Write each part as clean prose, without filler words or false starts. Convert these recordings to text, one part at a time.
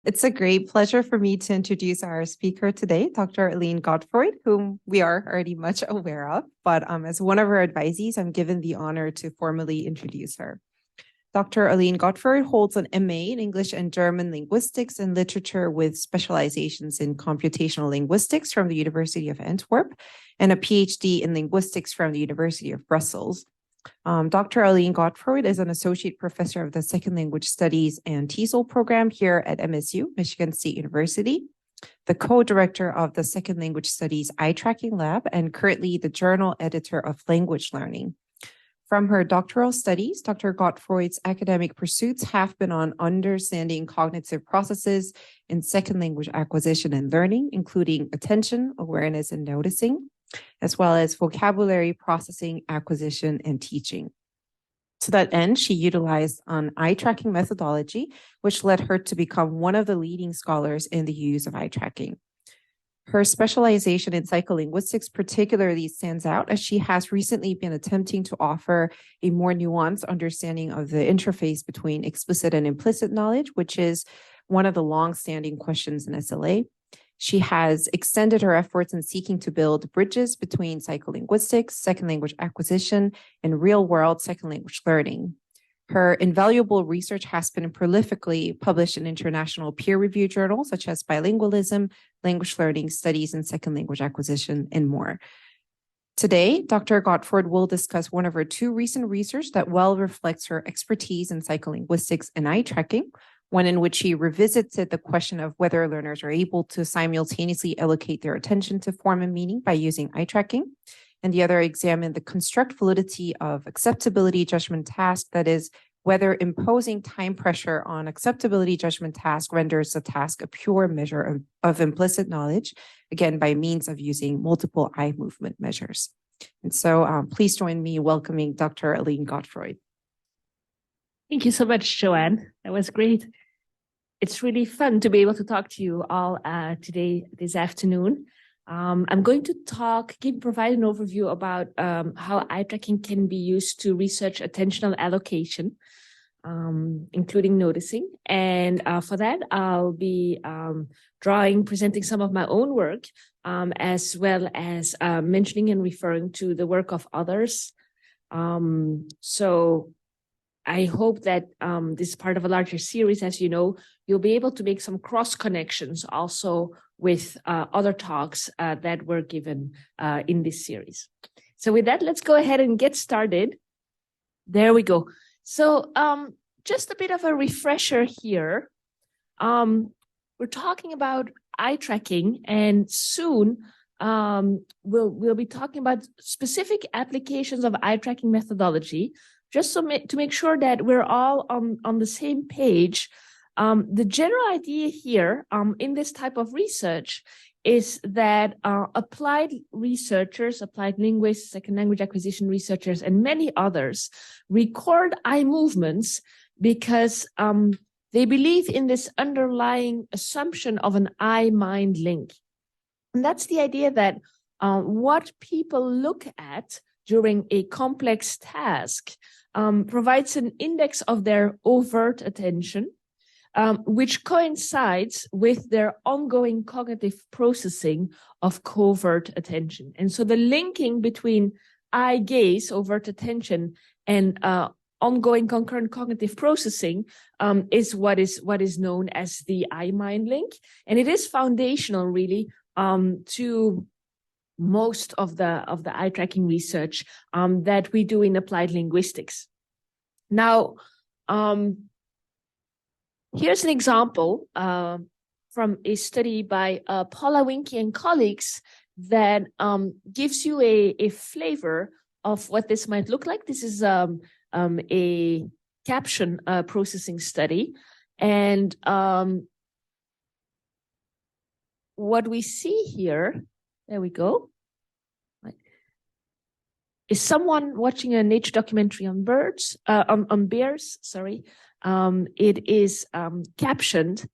It's a great pleasure for me to introduce our speaker today, Dr. Aline Godfroid, whom we are already much aware of, but as one of her advisees, I'm given the honor to formally introduce her. Dr. Aline Godfroid holds an MA in English and German linguistics and literature with specializations in computational linguistics from the University of Antwerp and a PhD in linguistics from the University of Brussels. Dr. Aline Godfroid is an associate professor of the Second Language Studies and TESOL program here at MSU, Michigan State University, the co-director of the Second Language Studies Eye Tracking Lab, and currently the journal editor of Language Learning. From her doctoral studies, Dr. Godfroid's academic pursuits have been on understanding cognitive processes in second language acquisition and learning, including attention, awareness, and noticing, as well as vocabulary processing, acquisition, and teaching. To that end, she utilized an eye tracking methodology, which led her to become one of the leading scholars in the use of eye tracking. Her specialization in psycholinguistics particularly stands out as she has recently been attempting to offer a more nuanced understanding of the interface between explicit and implicit knowledge, which is one of the long-standing questions in SLA. She has extended her efforts in seeking to build bridges between psycholinguistics, second language acquisition, and real-world second language learning. Her invaluable research has been prolifically published in international peer-reviewed journals such as Bilingualism, Language Learning, Studies in Second Language Acquisition, and more. Today, Dr. Godfroid will discuss one of her two recent research that well reflects her expertise in psycholinguistics and eye tracking, one in which she revisits the question of whether learners are able to simultaneously allocate their attention to form and meaning by using eye tracking, and the other examined the construct validity of acceptability judgment task, that is, whether imposing time pressure on acceptability judgment task renders the task a pure measure of implicit knowledge, again, by means of using multiple eye movement measures. And so please join me welcoming Dr. Aline Godfroid. Thank you so much, Joanne. That was great. It's really fun to be able to talk to you all this afternoon. I'm going to provide an overview about how eye tracking can be used to research attentional allocation, including noticing. And for that, I'll be presenting some of my own work, as well as mentioning and referring to the work of others. So I hope that this is part of a larger series. As you know, you'll be able to make some cross connections also with other talks that were given in this series. So with that, let's go ahead and get started. There we go. So just a bit of a refresher here. We're talking about eye tracking, and soon we'll be talking about specific applications of eye tracking methodology, just to make sure that we're all on the same page. The general idea here in this type of research is that applied researchers, applied linguists, second language acquisition researchers, and many others record eye movements because they believe in this underlying assumption of an eye-mind link. And that's the idea that what people look at during a complex task provides an index of their overt attention, which coincides with their ongoing cognitive processing of covert attention. And so the linking between eye gaze, overt attention, and ongoing concurrent cognitive processing is what is known as the eye-mind link. And it is foundational, really, to most of the eye tracking research that we do in applied linguistics. Now, here's an example from a study by Paula Winke and colleagues that gives you a flavor of what this might look like. This is a caption processing study. And what we see here, there we go, is someone watching a nature documentary on bears, sorry. It is captioned,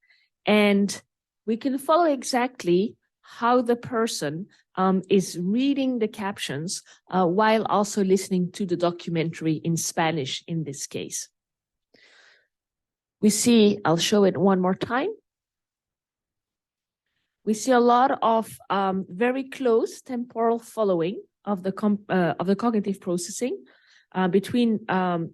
and we can follow exactly how the person is reading the captions while also listening to the documentary in Spanish in this case. We see, I'll show it one more time. we see a lot of very close temporal following of the cognitive processing between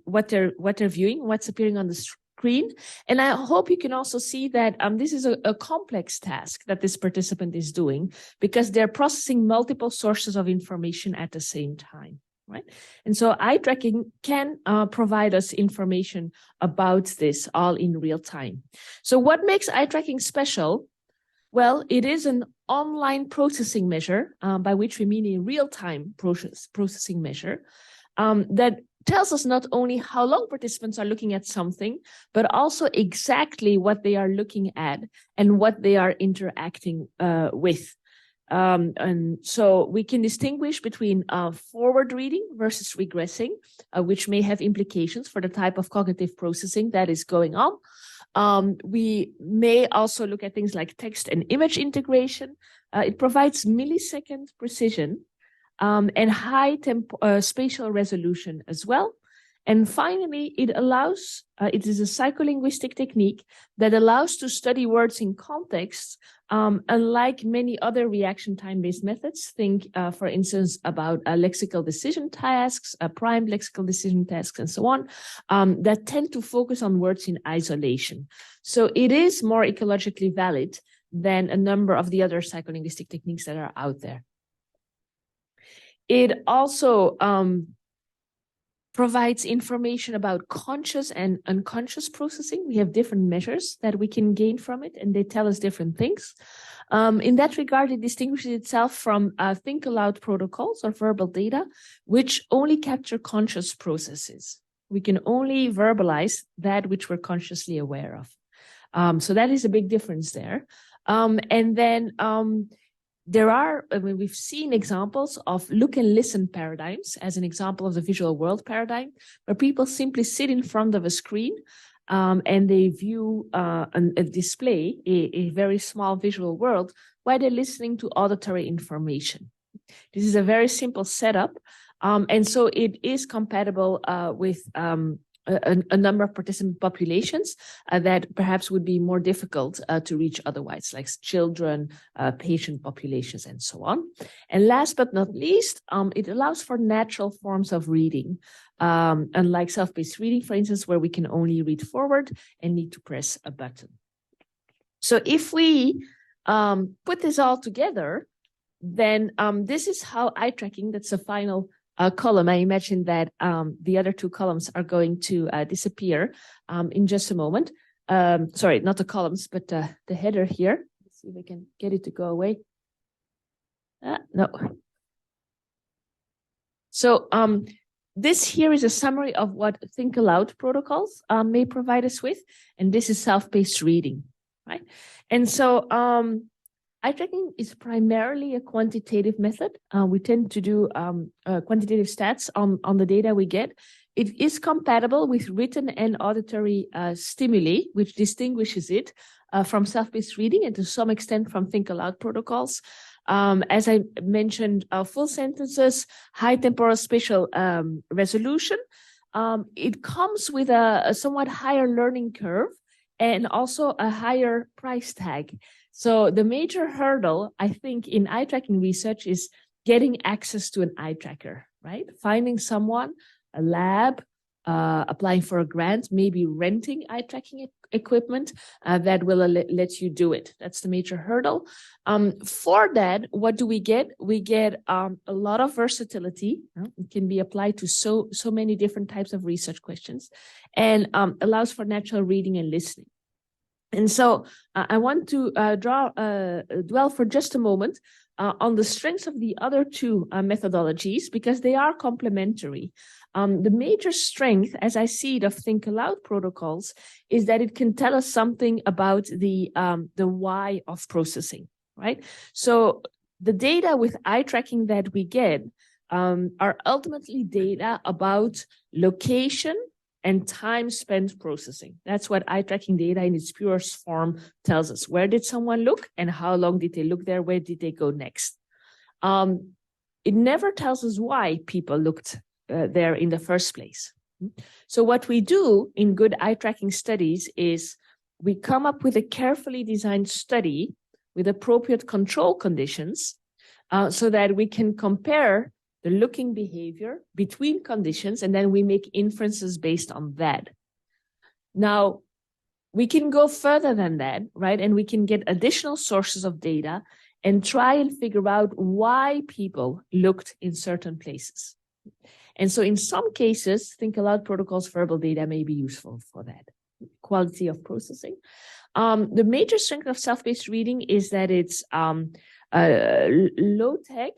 what they're viewing, what's appearing on the screen. And I hope you can also see that this is a complex task that this participant is doing, because they're processing multiple sources of information at the same time, right? And so eye tracking can provide us information about this all in real time. So what makes eye tracking special? Well, it is an online processing measure, by which we mean a real-time processing measure, that tells us not only how long participants are looking at something, but also exactly what they are looking at and what they are interacting with. And so we can distinguish between forward reading versus regressing, which may have implications for the type of cognitive processing that is going on. We may also look at things like text and image integration. It provides millisecond precision and high spatial resolution as well. And finally, it is a psycholinguistic technique that allows to study words in context, unlike many other reaction time-based methods. Think, for instance, about lexical decision tasks, primed lexical decision tasks, and so on, that tend to focus on words in isolation. So it is more ecologically valid than a number of the other psycholinguistic techniques that are out there. It also provides information about conscious and unconscious processing. We have different measures that we can gain from it, and they tell us different things. In that regard, it distinguishes itself from think aloud protocols or verbal data, which only capture conscious processes. We can only verbalize that which we're consciously aware of. So that is a big difference there. And then we've seen examples of look and listen paradigms as an example of the visual world paradigm, where people simply sit in front of a screen and they view a display, a very small visual world, while they're listening to auditory information. This is a very simple setup. And so it is compatible with a number of participant populations that perhaps would be more difficult to reach otherwise, like children, patient populations, and so on. And last but not least, it allows for natural forms of reading, unlike self-paced reading, for instance, where we can only read forward and need to press a button. So if we put this all together, then this is how eye tracking, that's the final column. I imagine that the other two columns are going to disappear in just a moment. Sorry, not the columns, but the header here. Let's see if I can get it to go away. No. So this here is a summary of what Think Aloud protocols may provide us with, and this is self-paced reading, right? And so eye tracking is primarily a quantitative method. We tend to do quantitative stats on the data we get. It is compatible with written and auditory stimuli, which distinguishes it from self-paced reading and to some extent from Think Aloud protocols. As I mentioned, full sentences, high temporal spatial resolution. It comes with a somewhat higher learning curve and also a higher price tag. So the major hurdle, I think, in eye tracking research is getting access to an eye tracker, right? Finding someone, a lab, applying for a grant, maybe renting eye tracking equipment that will let you do it. That's the major hurdle. For that, what do we get? We get a lot of versatility. It can be applied to so many different types of research questions, and allows for natural reading and listening. And so I want to dwell for just a moment on the strengths of the other two methodologies, because they are complementary. The major strength, as I see it, of Think Aloud protocols is that it can tell us something about the why of processing, right? So the data with eye tracking that we get are ultimately data about location and time spent processing. That's what eye tracking data in its purest form tells us. Where did someone look and how long did they look there? Where did they go next? It never tells us why people looked there in the first place. So what we do in good eye tracking studies is we come up with a carefully designed study with appropriate control conditions so that we can compare the looking behavior between conditions, and then we make inferences based on that. Now, we can go further than that, right? And we can get additional sources of data and try and figure out why people looked in certain places. And so in some cases, think aloud protocols, verbal data may be useful for that. Quality of processing. The major strength of self-paced reading is that it's low tech,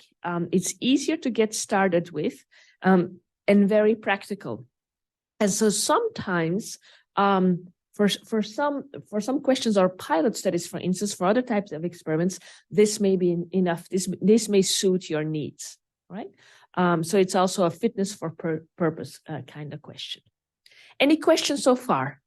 it's easier to get started with, and very practical. And so sometimes for some questions or pilot studies, for instance, for other types of experiments, this may be enough. This may suit your needs, right? So it's also a fitness for purpose kind of question. Any questions so far?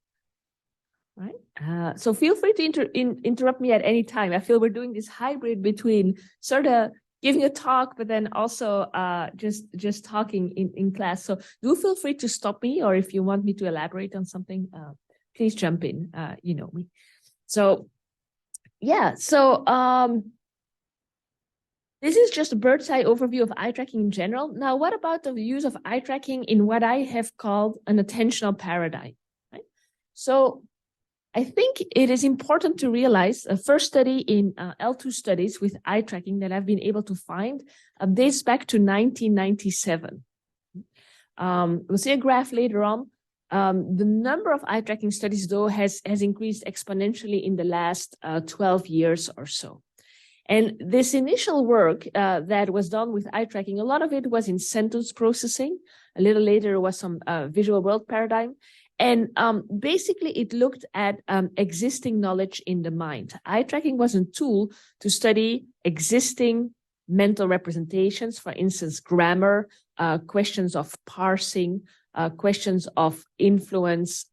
Right. So feel free to interrupt me at any time. I feel we're doing this hybrid between sort of giving a talk, but then also just talking in class. So do feel free to stop me, or if you want me to elaborate on something, please jump in. You know me. So yeah. So this is just a bird's eye overview of eye tracking in general. Now, what about the use of eye tracking in what I have called an attentional paradigm? Right. So I think it is important to realize a first study in L2 studies with eye tracking that I've been able to find dates back to 1997. We'll see a graph later on. The number of eye tracking studies, though, has increased exponentially in the last 12 years or so. And this initial work that was done with eye tracking, a lot of it was in sentence processing. A little later was some visual world paradigm. And basically, it looked at existing knowledge in the mind. Eye tracking was a tool to study existing mental representations, for instance, grammar, questions of parsing, questions of influence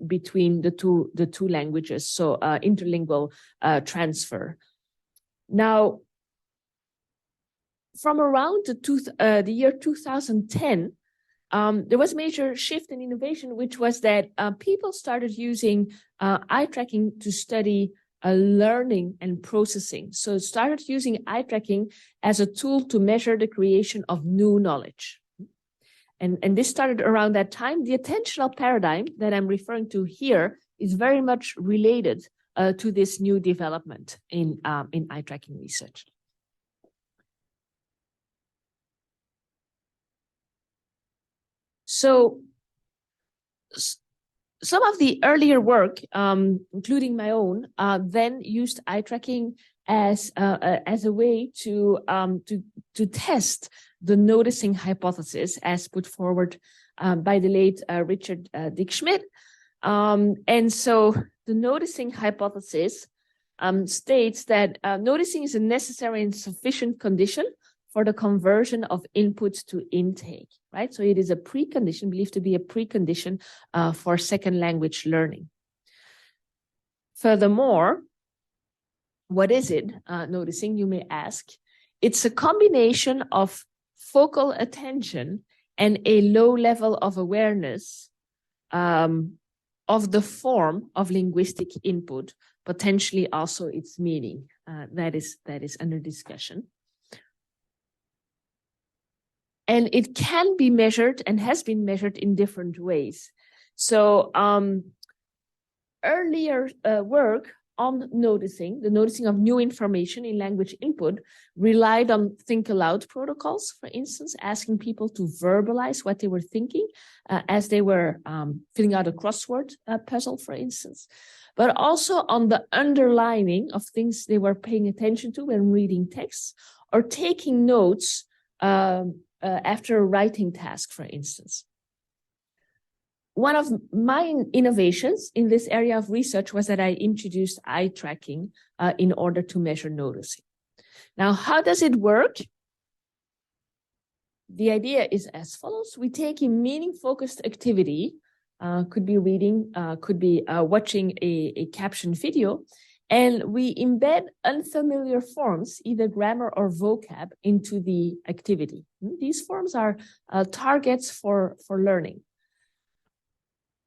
between the two languages, so interlingual transfer. Now, from around the year 2010, there was a major shift in innovation, which was that people started using eye tracking to study learning and processing. So started using eye tracking as a tool to measure the creation of new knowledge. And this started around that time. The attentional paradigm that I'm referring to here is very much related to this new development in eye tracking research. So some of the earlier work, including my own, then used eye tracking as a way to test the noticing hypothesis as put forward by the late Richard Dick Schmidt. And so the noticing hypothesis states that noticing is a necessary and sufficient condition for the conversion of input to intake, right? So it is a precondition, believed to be a precondition for second language learning. Furthermore, what is it, noticing, you may ask? It's a combination of focal attention and a low level of awareness of the form of linguistic input, potentially also its meaning. That is under discussion. And it can be measured and has been measured in different ways. So earlier work on noticing, the noticing of new information in language input, relied on think aloud protocols, for instance, asking people to verbalize what they were thinking as they were filling out a crossword puzzle, for instance, but also on the underlining of things they were paying attention to when reading texts or taking notes after a writing task, for instance. One of my innovations in this area of research was that I introduced eye tracking in order to measure noticing. Now, how does it work? The idea is as follows. We take a meaning-focused activity, could be reading, could be watching a captioned video, and we embed unfamiliar forms, either grammar or vocab, into the activity. These forms are targets for learning.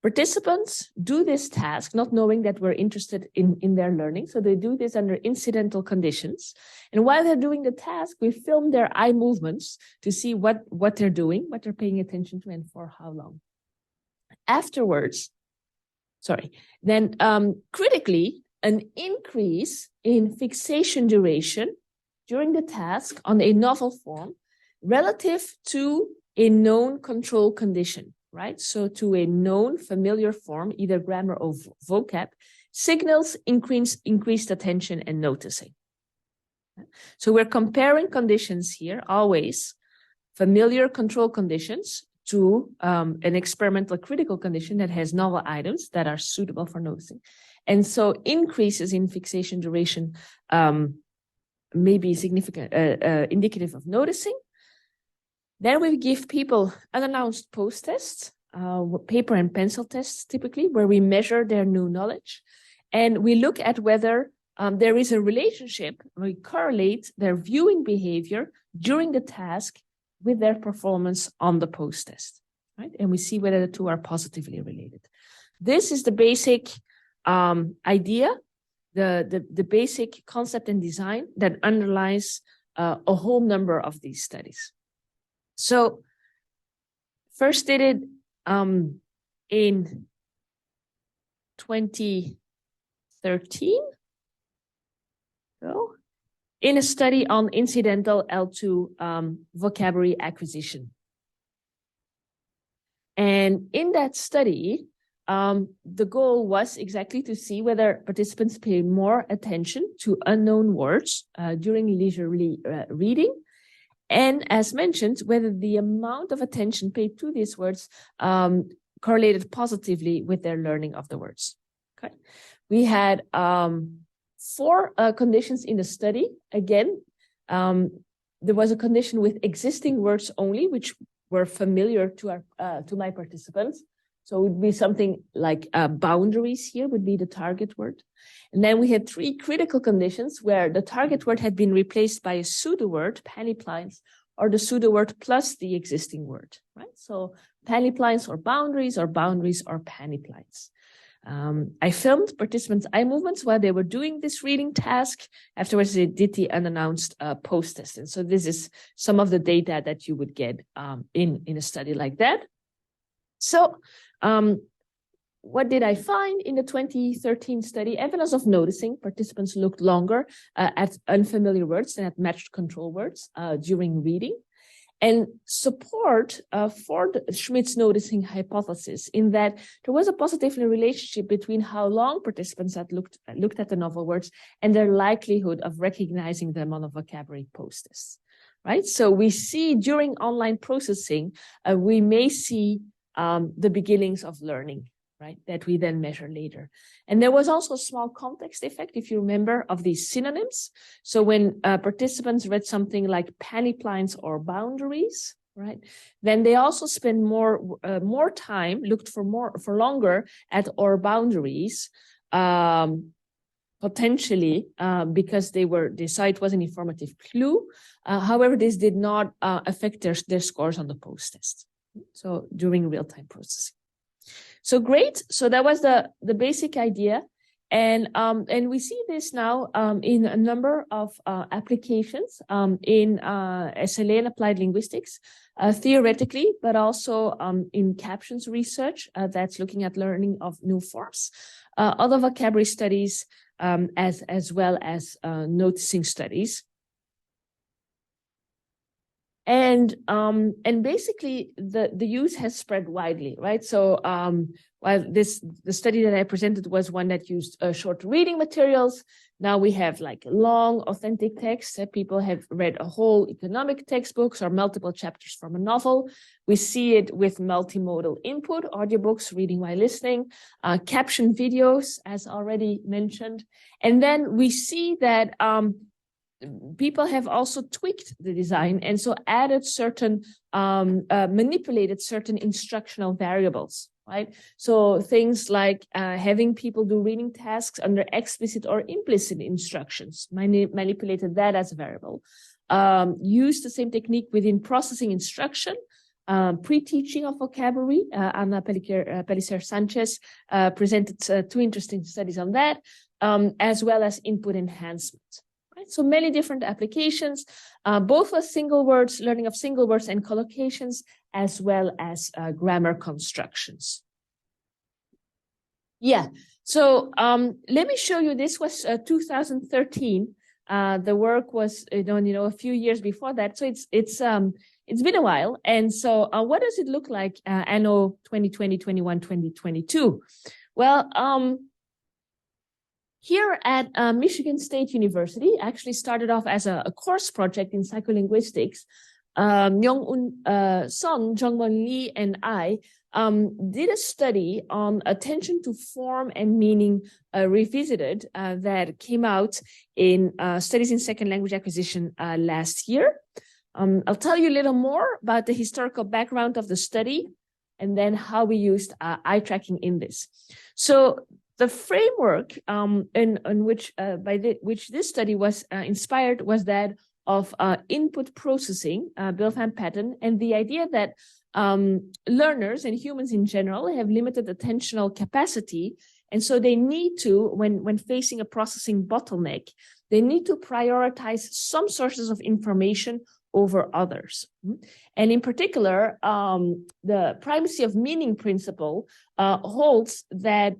Participants do this task not knowing that we're interested in their learning. So they do this under incidental conditions. And while they're doing the task, we film their eye movements to see what they're doing, what they're paying attention to, and for how long. Afterwards, then critically, an increase in fixation duration during the task on a novel form relative to a known control condition. Right? So to a known familiar form, either grammar or vocab, signals increased attention and noticing. So we're comparing conditions here, always familiar control conditions to an experimental critical condition that has novel items that are suitable for noticing. And so increases in fixation duration may be significant, indicative of noticing. Then we give people unannounced post-tests, paper and pencil tests typically, where we measure their new knowledge. And we look at whether there is a relationship, we correlate their viewing behavior during the task with their performance on the post-test, right? And we see whether the two are positively related. This is the basic idea, the basic concept and design that underlies a whole number of these studies. So first did it in 2013, in a study on incidental L2 vocabulary acquisition. And in that study, the goal was exactly to see whether participants pay more attention to unknown words during leisurely reading. And as mentioned, whether the amount of attention paid to these words correlated positively with their learning of the words. Okay. We had 4 conditions in the study. Again, there was a condition with existing words only, which were familiar to my participants. So it would be something like boundaries here would be the target word. And then we had 3 critical conditions where the target word had been replaced by a pseudo word, pantyplines, or the pseudo word plus the existing word, right? So pantyplines or boundaries or pantyplines. I filmed participants' eye movements while they were doing this reading task. Afterwards, they did the unannounced post-test. And so this is some of the data that you would get in a study like that. So what did I find in the 2013 study? Evidence of noticing. Participants looked longer at unfamiliar words than at matched control words during reading. And support for the Schmidt's noticing hypothesis in that there was a positive relationship between how long participants had looked at the novel words and their likelihood of recognizing them on a vocabulary post-test, right? So we see during online processing, we may see the beginnings of learning, right, that we then measure later. And there was also a small context effect, if you remember, of these synonyms. So when participants read something like pantyplines or boundaries, right, then they also spend more time, looked for longer at or boundaries, potentially because they saw it was an informative clue. However, this did not affect their scores on the post-test. So during real-time processing. So great. So that was the basic idea. And we see this now in a number of applications in SLA and applied linguistics, theoretically, but also in captions research that's looking at learning of new forms, other vocabulary studies, as well as noticing studies. And basically the use has spread widely, right? So while the study that I presented was one that used short reading materials, now we have like long authentic texts that people have read a whole economic textbooks or multiple chapters from a novel. We see it with multimodal input, audiobooks, reading while listening, caption videos, as already mentioned. And then we see that people have also tweaked the design and so added certain, manipulated certain instructional variables, right? So things like having people do reading tasks under explicit or implicit instructions, manipulated that as a variable. Use the same technique within processing instruction, pre-teaching of vocabulary. Ana Pellicer Sanchez presented 2 interesting studies on that, as well as input enhancement. Right? So many different applications, both for single words, learning of single words and collocations, as well as grammar constructions. Yeah, so let me show you, this was 2013. The work was done, a few years before that. So it's been a while. And so what does it look like anno 2020, 21, 2022? Well, here at Michigan State University, actually started off as a course project in psycholinguistics. Myung-Un Son, Jungwon Lee, and I did a study on attention to form and meaning revisited that came out in Studies in Second Language Acquisition last year. I'll tell you a little more about the historical background of the study and then how we used eye tracking in this. So the framework in which which this study was inspired was that of input processing, Bill Van Patten, and the idea that learners and humans in general have limited attentional capacity, and so they need to, when facing a processing bottleneck, they need to prioritize some sources of information over others. And in particular, the primacy of meaning principle holds that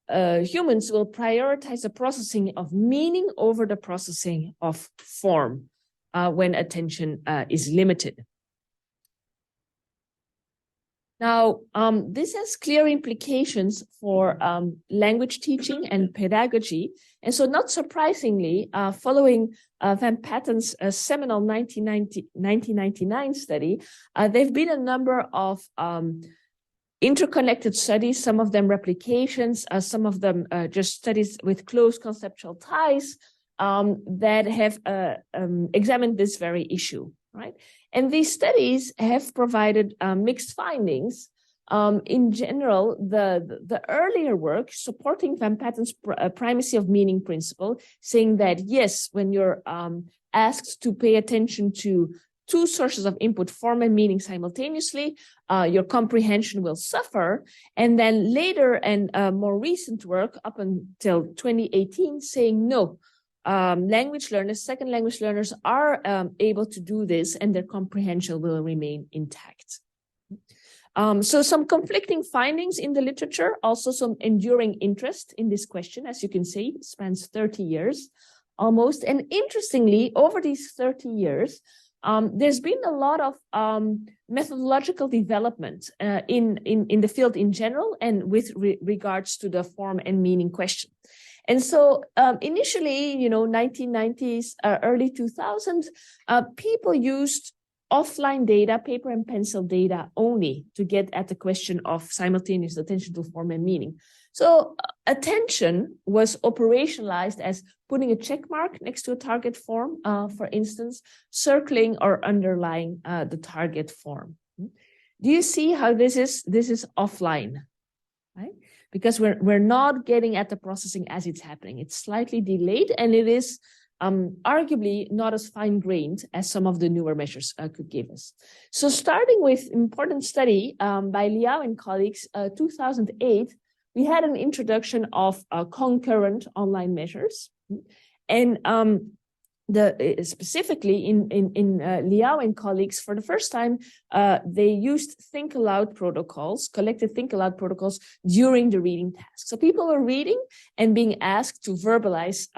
humans will prioritize the processing of meaning over the processing of form when attention is limited. Now, this has clear implications for language teaching and pedagogy. And so not surprisingly, following Van Patten's seminal 1999 study, there have been a number of interconnected studies, some of them replications, some of them just studies with close conceptual ties that have examined this issue issue, right? And these studies have provided mixed findings. In general, the earlier work supporting Van Patten's primacy of meaning principle, saying that yes, when you're asked to pay attention to two sources of input, form and meaning simultaneously, your comprehension will suffer. And then later and more recent work up until 2018 saying no, language learners, second language learners are able to do this and their comprehension will remain intact. So some conflicting findings in the literature, also some enduring interest in this question, as you can see, spans 30 years almost. And interestingly, over these 30 years, there's been a lot of methodological development in the field in general and with regards to the form and meaning question. And so initially, 1990s, early 2000s, people used offline data, paper and pencil data only to get at the question of simultaneous attention to form and meaning. So attention was operationalized as putting a check mark next to a target form, for instance, circling or underlying the target form. Do you see how this is offline, right? Because we're not getting at the processing as it's happening. It's slightly delayed, and it is arguably not as fine-grained as some of the newer measures could give us. So starting with important study by Liao and colleagues, 2008, we had an introduction of concurrent online measures. And specifically in Liao and colleagues, for the first time, they used think aloud protocols, collected think aloud protocols during the reading task. So people were reading and being asked to verbalize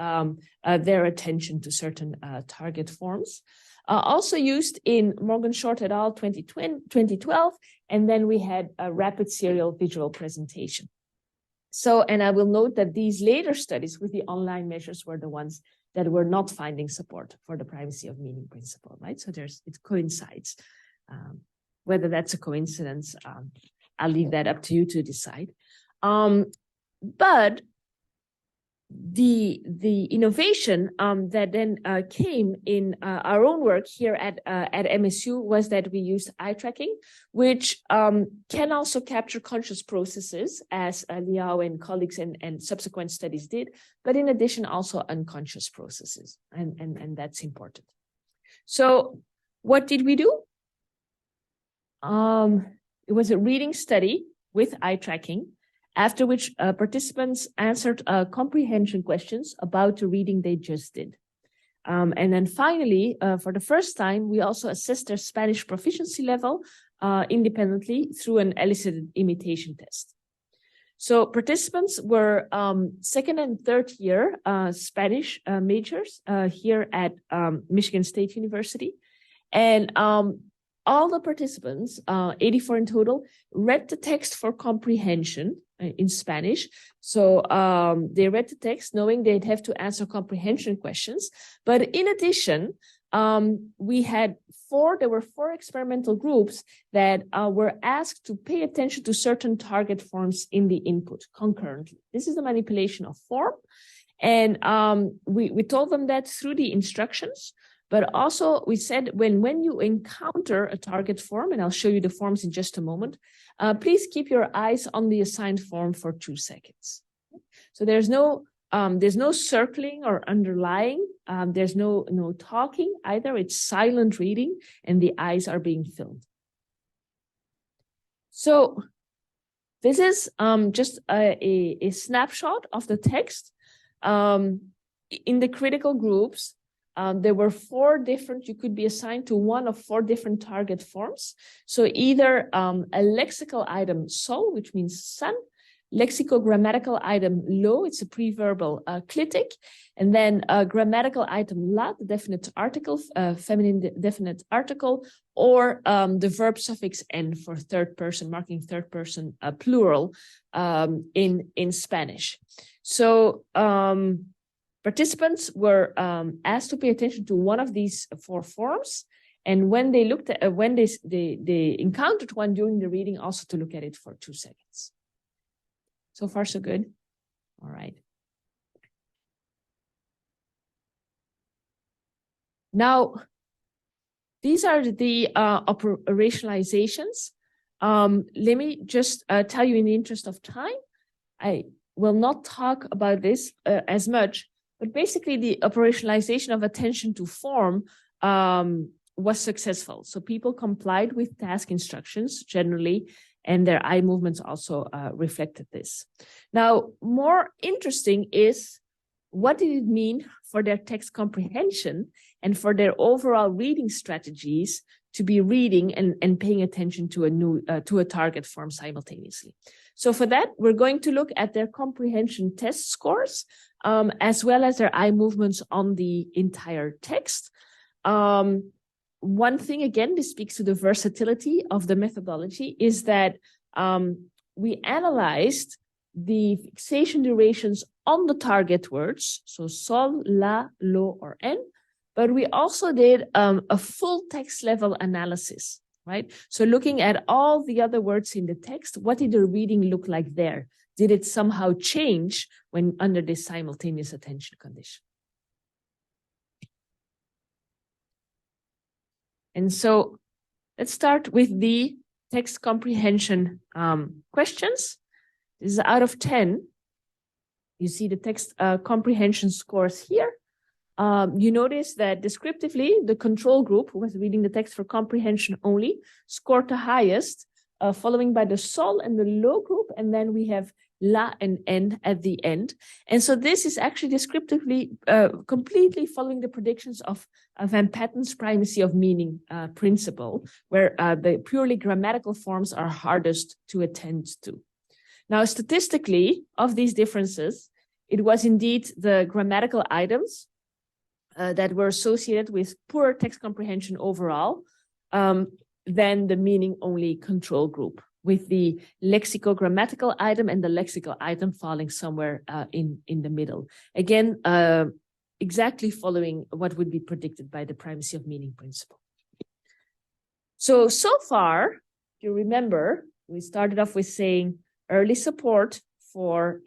their attention to certain target forms. Also used in Morgan Short et al. 2012, and then we had a rapid serial visual presentation. So, and I will note that these later studies with the online measures were the ones that were not finding support for the primacy of meaning principle, right? So it coincides. Whether that's a coincidence, I'll leave that up to you to decide. But the innovation that then came in our own work here at MSU was that we used eye tracking, which can also capture conscious processes, as Liao and colleagues and subsequent studies did, but in addition also unconscious processes, and that's important. So what did we do? It was a reading study with eye tracking, after which participants answered comprehension questions about the reading they just did. And then finally, for the first time, we also assessed their Spanish proficiency level independently through an elicited imitation test. So participants were second and third year Spanish majors here at Michigan State University. And all the participants, 84 in total, read the text for comprehension in Spanish. So they read the text knowing they'd have to answer comprehension questions. But in addition, there were four experimental groups that were asked to pay attention to certain target forms in the input concurrently. This is the manipulation of form. And we told them that through the instructions. But also we said when you encounter a target form, and I'll show you the forms in just a moment, please keep your eyes on the assigned form for 2 seconds. So there's no circling or underlying. There's no talking either. It's silent reading, and the eyes are being filled. So this is just a snapshot of the text. In the critical groups, there were 4 different, you could be assigned to one of 4 different target forms. So either a lexical item sol, which means sun, lexicogrammatical item lo, it's a preverbal clitic, and then a grammatical item la, the definite article, feminine definite article, or the verb suffix n for third person, marking third person plural in Spanish. So participants were asked to pay attention to one of these 4 forms, and when they looked at when they encountered one during the reading, also to look at it for 2 seconds. So far, so good. All right. Now, these are the operationalizations. Let me just tell you in the interest of time, I will not talk about this as much, but basically the operationalization of attention to form was successful. So people complied with task instructions generally, and their eye movements also reflected this. Now, more interesting is what did it mean for their text comprehension and for their overall reading strategies to be reading and paying attention to a target form simultaneously. So for that, we're going to look at their comprehension test scores, as well as their eye movements on the entire text. One thing, again, this speaks to the versatility of the methodology, is that we analyzed the fixation durations on the target words, so sol, la, lo, or en, but we also did a full text level analysis, right? So looking at all the other words in the text, what did the reading look like there? Did it somehow change when under this simultaneous attention condition? And so let's start with the text comprehension questions. This is out of 10. You see the text comprehension scores here. You notice that descriptively, the control group, who was reading the text for comprehension only, scored the highest, following by the sol and the lo group, and then we have la and en at the end. And so this is actually descriptively completely following the predictions of Van Patten's primacy of meaning principle, where the purely grammatical forms are hardest to attend to. Now, statistically, of these differences, it was indeed the grammatical items that were associated with poor text comprehension overall, than the meaning-only control group, with the lexicogrammatical item and the lexical item falling somewhere in the middle. Again, exactly following what would be predicted by the primacy of meaning principle. So far, you remember, we started off with saying early support for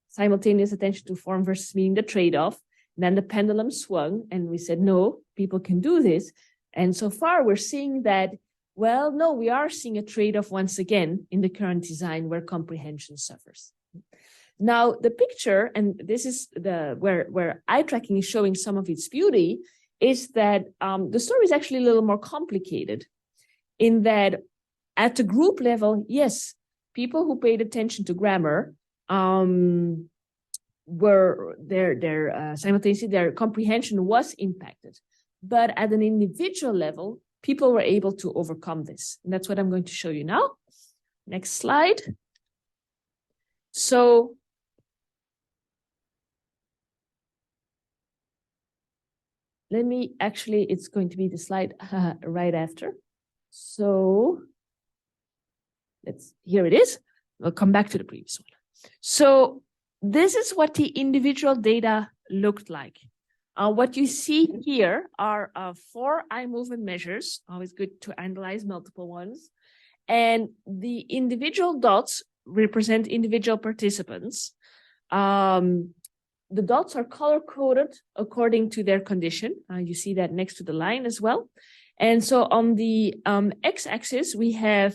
simultaneous attention to form versus meaning, the trade-off. Then the pendulum swung, and we said, no, people can do this. And so far, we're seeing that, well, no, we are seeing a trade-off once again in the current design where comprehension suffers. Now, the picture, and this is where eye tracking is showing some of its beauty, is that the story is actually a little more complicated. in that at the group level, yes, people who paid attention to grammar were simultaneously their comprehension was impacted. But at an individual level, people were able to overcome this. And that's what I'm going to show you now. Next slide. So let me actually, it's going to be the slide right after. So here it is. We'll come back to the previous one. So this is what the individual data looked like. What you see here are 4 eye movement measures. Always good to analyze multiple ones. And the individual dots represent individual participants. The dots are color-coded according to their condition. You see that next to the line as well. And so on the x-axis, we have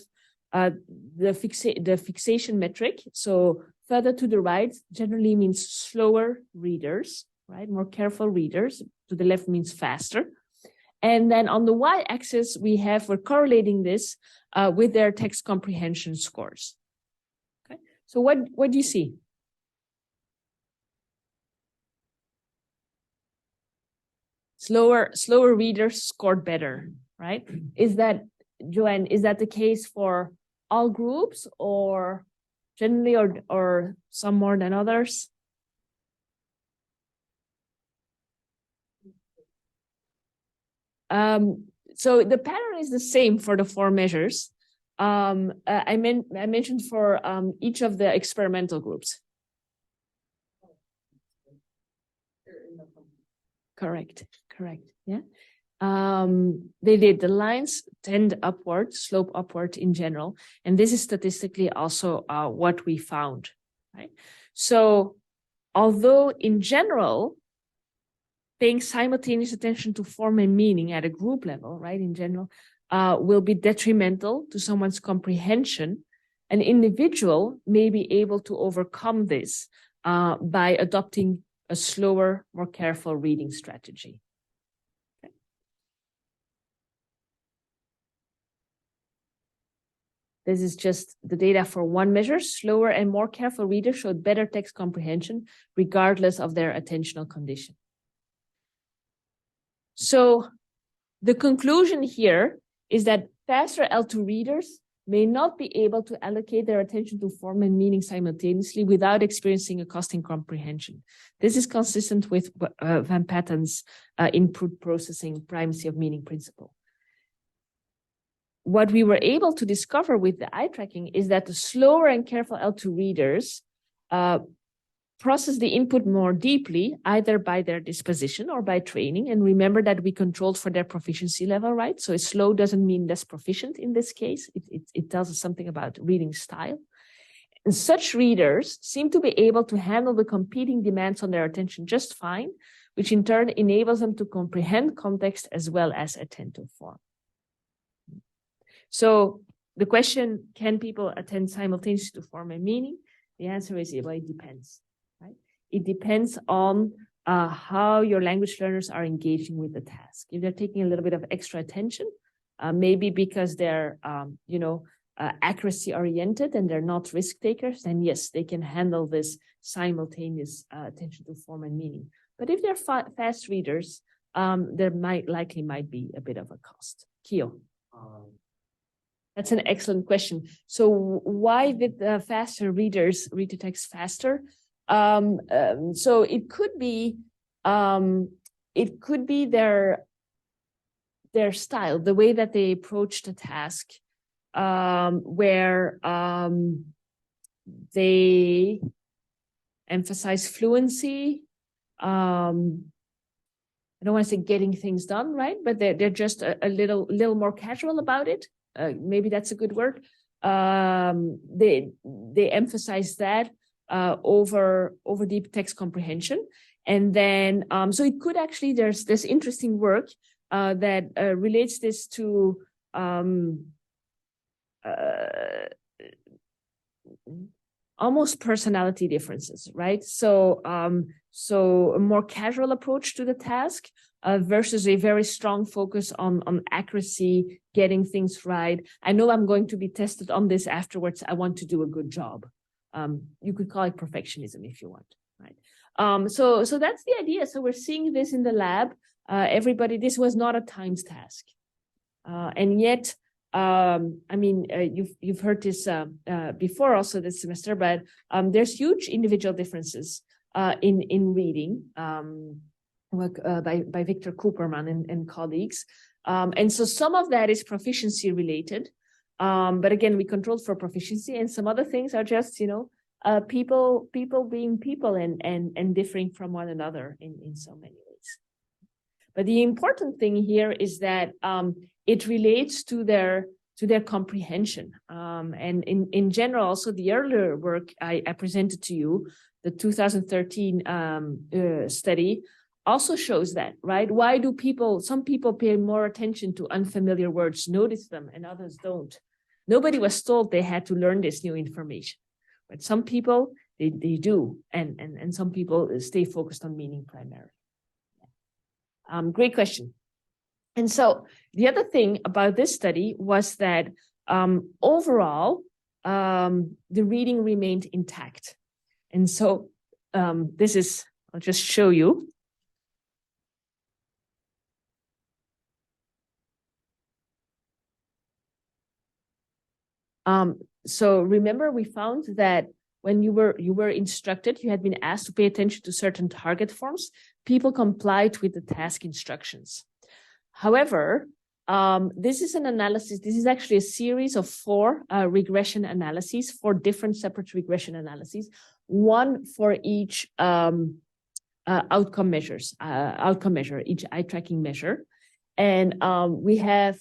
the fixation metric. So further to the right generally means slower readers, right? More careful readers. To the left means faster. And then on the y-axis, we're correlating this with their text comprehension scores. Okay. So what do you see? Slower readers scored better, right? Is that, Joanne, is that the case for all groups or generally or some more than others? So the pattern is the same for the 4 measures. I mentioned for each of the experimental groups. Correct. Yeah. They did. The lines tend upward, slope upward in general. And this is statistically also what we found, right? So although in general, paying simultaneous attention to form and meaning at a group level, right, in general, will be detrimental to someone's comprehension, an individual may be able to overcome this by adopting a slower, more careful reading strategy. Okay. This is just the data for one measure. Slower and more careful readers showed better text comprehension regardless of their attentional condition. So the conclusion here is that faster L2 readers may not be able to allocate their attention to form and meaning simultaneously without experiencing a cost in comprehension. This is consistent with Van Patten's input processing primacy of meaning principle. What we were able to discover with the eye tracking is that the slower and careful L2 readers process the input more deeply, either by their disposition or by training. And remember that we controlled for their proficiency level, right? So slow doesn't mean less proficient in this case. It tells us something about reading style. And such readers seem to be able to handle the competing demands on their attention just fine, which in turn enables them to comprehend context as well as attend to form. So the question, can people attend simultaneously to form and meaning? The answer is, well, it depends. It depends on how your language learners are engaging with the task. If they're taking a little bit of extra attention, maybe because they're, accuracy oriented and they're not risk takers, then yes, they can handle this simultaneous attention to form and meaning. But if they're fast readers, there likely might be a bit of a cost. Kio. That's an excellent question. So why did the faster readers read the text faster? So it could be their style, the way that they approach the task, where they emphasize fluency. I don't want to say getting things done, right? But they're just a little more casual about it. Maybe that's a good word. They emphasize that over deep text comprehension. And then, so it could actually, there's this interesting work that relates this to almost personality differences, right? So, so a more casual approach to the task versus a very strong focus on accuracy, getting things right. I know I'm going to be tested on this afterwards. I want to do a good job. You could call it perfectionism if you want, right? So that's the idea. So we're seeing this in the lab. Everybody, this was not a timed task. And yet, I mean, you've heard this before also this semester, but there's huge individual differences in reading work by Victor Cooperman and colleagues. And so some of that is proficiency related. But again, we controlled for proficiency, and some other things are just, you know, people being people and differing from one another in so many ways. But the important thing here is that it relates to their comprehension. And in general, also the earlier work I presented to you, the 2013 study, also shows that, right? Why do some people pay more attention to unfamiliar words, notice them, and others don't? Nobody was told they had to learn this new information, but some people, they do, and some people stay focused on meaning primarily. Great question. And so the other thing about this study was that overall, the reading remained intact. And so this is, I'll just show you. So remember, we found that when you were instructed, you had been asked to pay attention to certain target forms, people complied with the task instructions. However, this is an analysis, this is actually a series of 4 regression analyses, 4 different separate regression analyses, one for each outcome measure, each eye tracking measure. And we have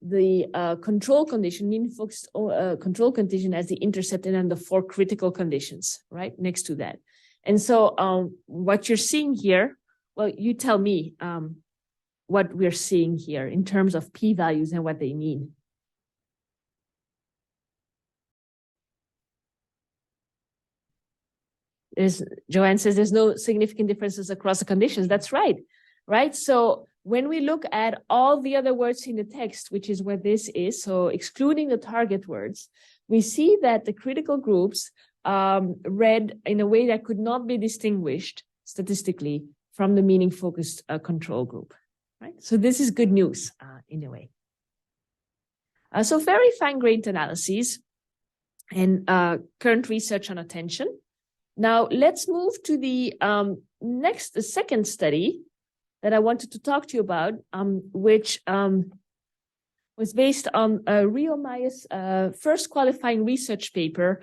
the control condition, mean focused control condition as the intercept, and then the 4 critical conditions, right, next to that. And so what you're seeing here, well, you tell me what we're seeing here in terms of p-values and what they mean. Joanne says there's no significant differences across the conditions. That's right, right? So when we look at all the other words in the text, which is what this is, so excluding the target words, we see that the critical groups read in a way that could not be distinguished statistically from the meaning-focused control group, right? So this is good news in a way. So very fine-grained analyses and current research on attention. Now let's move to the the second study that I wanted to talk to you about, which was based on Rio Maya's first qualifying research paper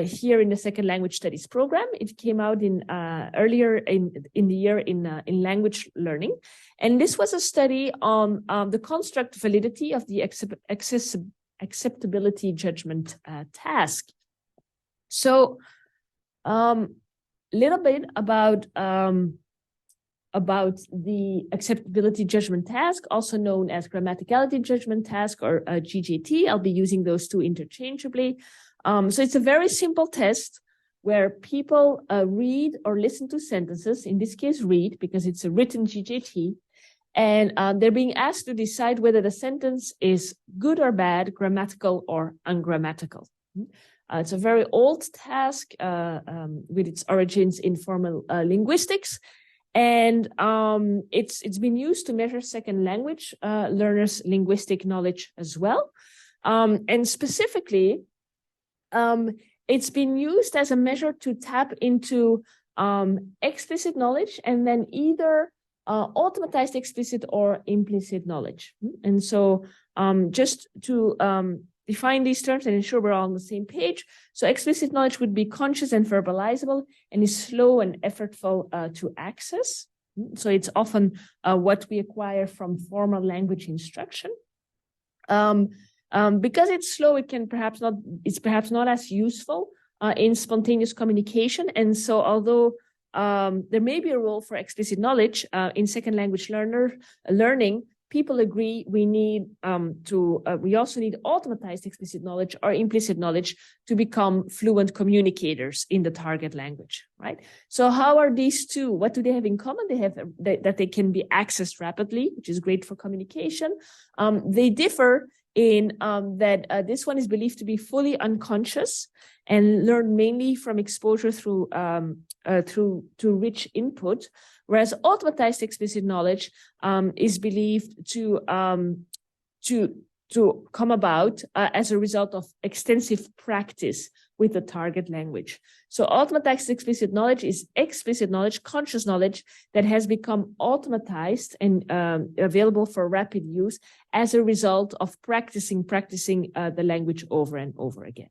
here in the second language studies program. It came out in earlier in the year in language learning. And this was a study on the construct validity of the acceptability judgment task. So little bit about the acceptability judgment task, also known as grammaticality judgment task, or GJT. I'll be using those two interchangeably. So it's a very simple test where people read or listen to sentences, in this case read, because it's a written GJT, and they're being asked to decide whether the sentence is good or bad, grammatical or ungrammatical. It's a very old task with its origins in formal linguistics. And it's been used to measure second language learners' linguistic knowledge as well. And specifically, it's been used as a measure to tap into explicit knowledge and then either automatized explicit or implicit knowledge. And so just to define these terms and ensure we're all on the same page. So explicit knowledge would be conscious and verbalizable and is slow and effortful to access. So it's often what we acquire from formal language instruction. Because it's slow, it's perhaps not as useful in spontaneous communication. And so although there may be a role for explicit knowledge in second language learning, people agree we need we also need automatized explicit knowledge or implicit knowledge to become fluent communicators in the target language, right? So how are these two? What do they have in common? They have that they can be accessed rapidly, which is great for communication. They differ in that this one is believed to be fully unconscious and learned mainly from exposure through rich input, whereas automatized explicit knowledge is believed to come about as a result of extensive practice with the target language. So automatized explicit knowledge is explicit knowledge, conscious knowledge that has become automatized and available for rapid use as a result of practicing the language over and over again.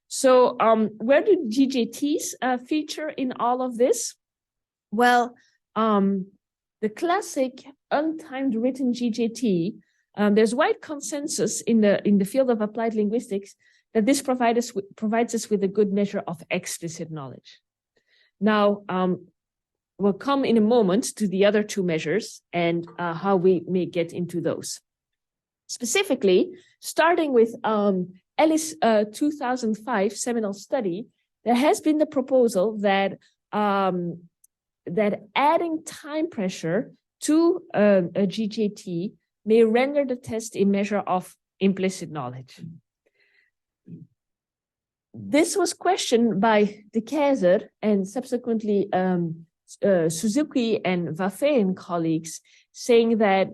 So where do GJTs feature in all of this? Well, the classic untimed written GJT, there's wide consensus in the field of applied linguistics that this provides us with a good measure of explicit knowledge. Now, we'll come in a moment to the other two measures and how we may get into those. Specifically, starting with Ellis' 2005 seminal study, there has been the proposal that adding time pressure to a GJT may render the test a measure of implicit knowledge. This was questioned by De Keyser and subsequently Suzuki and Vaffé and colleagues, saying that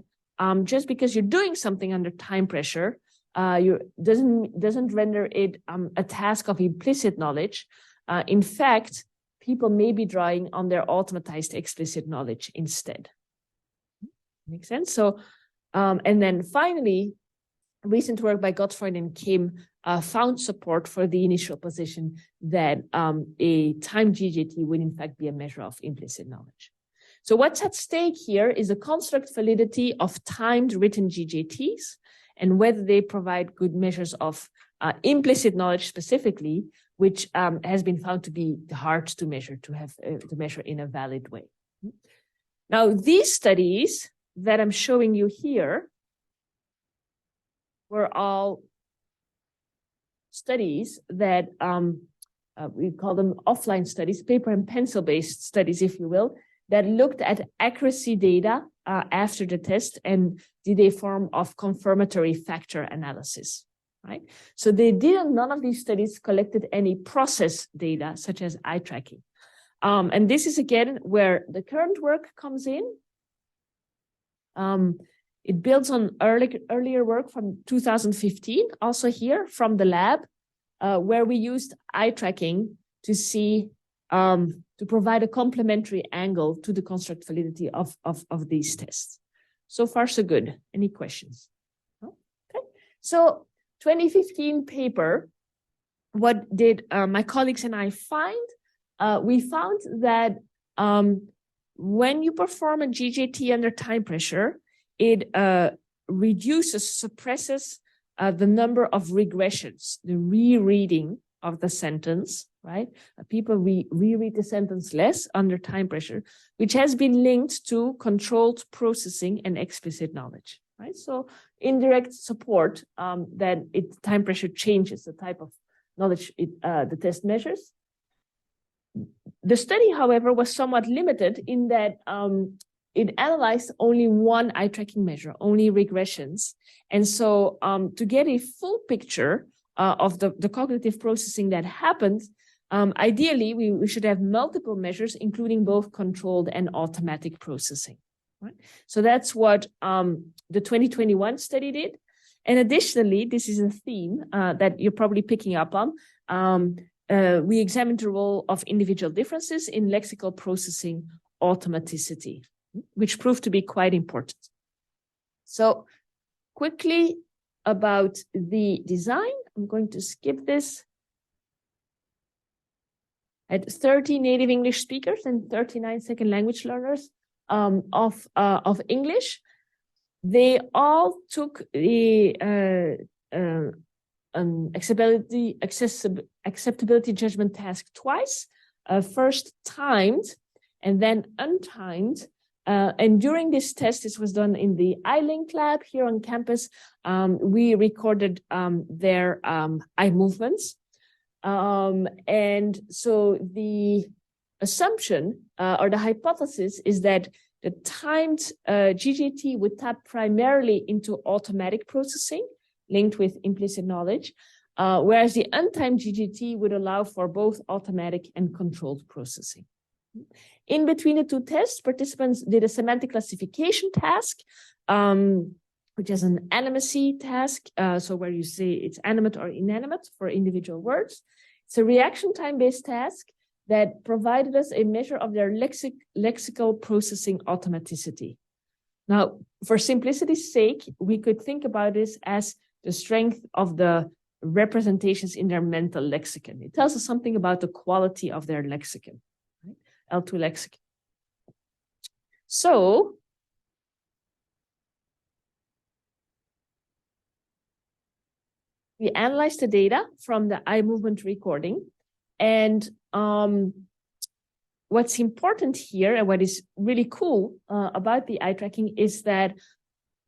just because you're doing something under time pressure, doesn't render it a task of implicit knowledge. In fact, people may be drawing on their automatized explicit knowledge instead. Makes sense? So, and then finally, recent work by Godfroid and Kim found support for the initial position that a timed GJT would in fact be a measure of implicit knowledge. So what's at stake here is the construct validity of timed written GJTs and whether they provide good measures of implicit knowledge specifically, which has been found to be hard to measure, to measure in a valid way. Now, these studies that I'm showing you here were all studies that we call them offline studies, paper and pencil-based studies, if you will, that looked at accuracy data after the test and did a form of confirmatory factor analysis, right? So none of these studies collected any process data, such as eye tracking. And this is again where the current work comes in. It builds on earlier work from 2015, also here from the lab, where we used eye tracking to see, to provide a complementary angle to the construct validity of these tests. So far, so good. Any questions? No? Okay. So 2015 paper, what did my colleagues and I find? We found that when you perform a GJT under time pressure, it suppresses the number of regressions, the rereading of the sentence, right? People reread the sentence less under time pressure, which has been linked to controlled processing and explicit knowledge, right? So indirect support that time pressure changes the type of knowledge the test measures. The study, however, was somewhat limited in that it analyzed only one eye tracking measure, only regressions. And so to get a full picture of the cognitive processing that happened, ideally, we should have multiple measures, including both controlled and automatic processing. Right? So that's what the 2021 study did. And additionally, this is a theme that you're probably picking up on. We examined the role of individual differences in lexical processing automaticity, which proved to be quite important. So quickly about the design, I'm going to skip this. At 30 native English speakers and 39 second language learners of English, they all took the acceptability judgment task twice, first timed and then untimed And during this test, this was done in the iLink lab here on campus. We recorded their eye movements. And so the assumption or the hypothesis is that the timed GJT would tap primarily into automatic processing linked with implicit knowledge, whereas the untimed GJT would allow for both automatic and controlled processing. In between the two tests, participants did a semantic classification task, which is an animacy task, so where you say it's animate or inanimate for individual words. It's a reaction time-based task that provided us a measure of their lexical processing automaticity. Now, for simplicity's sake, we could think about this as the strength of the representations in their mental lexicon. It tells us something about the quality of their lexicon, right? L2 lexicon. So, we analyzed the data from the eye movement recording, and what's important here and what is really cool about the eye tracking is that